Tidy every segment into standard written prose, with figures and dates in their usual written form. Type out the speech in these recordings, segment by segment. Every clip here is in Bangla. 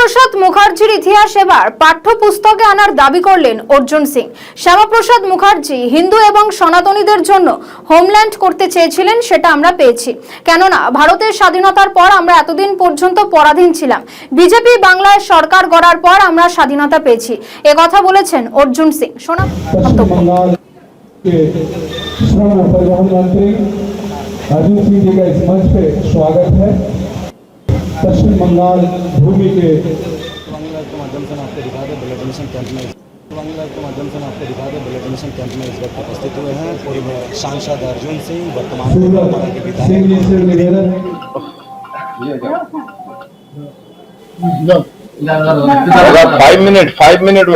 শ্যামাপ্রসাদ মুখার্জির ইতিহাস এবার পাঠ্যপুস্তকে আনার দাবি করলেন অর্জুন সিং। শ্যামাপ্রসাদ মুখার্জি হিন্দু এবং সনাতনীদের জন্য হোমল্যান্ড করতে চেয়েছিলেন, সেটা আমরা পেয়েছি। কেননা ভারতের স্বাধীনতার পর আমরা এতদিন পর্যন্ত পরাধীন ছিলাম, বিজেপি বাংলায় সরকার গড়ার পর আমরা স্বাধীনতা পেয়েছি, কথা বলেছেন অর্জুন সিং। শোনা परिवहन मंत्री अर्जुन सिंह जी का इस मंच पे स्वागत है। पश्चिम बंगाल भूमि के बांग्ला के माध्यम से आपको दिखा दे ब्लड डोनेशन कैंप में बांग्ला के माध्यम से आपको दिखा दे ब्लड डोनेशन कैंप में इस वक्त उपस्थित हुए हैं पूर्व सांसद अर्जुन सिंह, वर्तमान के सिंह जी से निवेदन 5 মিনিট 5 মিনিট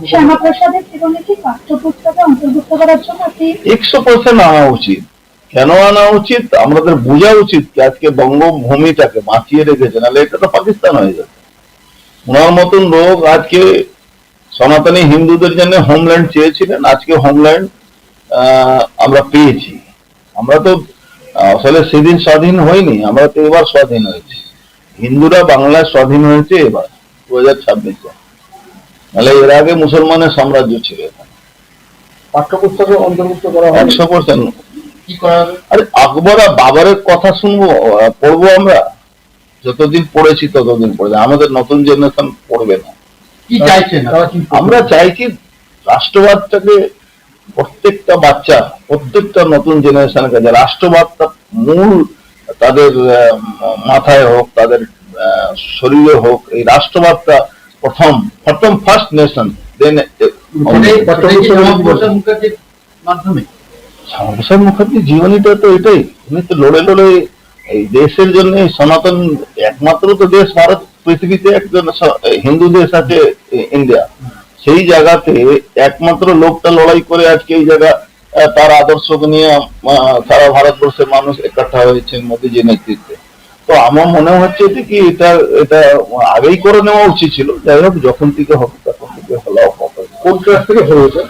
শ্যামাপ্রসাদের জীবনে কি পাঠ্যপুস্তকে অন্তর্ভুক্ত করার জন্য 100% আনা উচিত। কেন আনা উচিত? আমাদের বোঝা উচিত যে আজকে বঙ্গভূমিটাকে বাঁচিয়ে রেখেছে, নাহলে এটা তো পাকিস্তান হয়ে যাবে। ওনার মতন লোক আজকে সনাতনী হিন্দুদের জন্য হোমল্যান্ড চেয়েছিলেন, আজকে হোমল্যান্ড আমরা পেয়েছি। আমরা তো আসলে সেদিন স্বাধীন হয়নি, আমরা তো এবার স্বাধীন হয়েছি। হিন্দুরা বাংলায় স্বাধীন হয়েছে এবার 2026-এ, নাহলে এর আগে মুসলমানের সাম্রাজ্য ছিল। পাঠ্যপুস্তকে অন্তর্ভুক্ত করা 100% কি করা হবে? আরে আকবর আর বাবরের কথা শুনবো, পড়বো আমরা? যতদিন পড়েছি ততদিন পড়বে, আমাদের নতুন জেনারেশন পড়বে না। কি চাইছেন আমরা চাইছি রাষ্ট্রবাদটাকে প্রত্যেকটা বাচ্চা, প্রত্যেকটা নতুন জেনারেশনের কাছে রাষ্ট্রবাদটা মূল তাদের মাথায় হোক, তাদের শরীরে হোক। এই রাষ্ট্রবাদটা ফার্স্ট নেশন, দেন শ্যামাপ্রসাদ মুখার্জির জীবনীটা তো এটাই। উনি তো লড়ে লড়ে এই দেশের জন্য, সনাতন একমাত্র তো দেশ ভারত পৃথিবীতে একজন হিন্দু দেশ আছে ইন্ডিয়া, সেই জায়গাতে একমাত্র লোকটা লড়াই করে আজকে এই জায়গা তার আদর্শকে নিয়ে সারা ভারতবর্ষের মানুষ একঠা হয়েছে মোদীজির নেতৃত্বে। তো আমার মনে হচ্ছে যে কি এটা আগেই করে নেওয়া উচিত ছিল। যাই হোক, যখন থেকে হবে তখন থেকে হলেও হবে। কোন ক্লাস থেকে হয়েছে?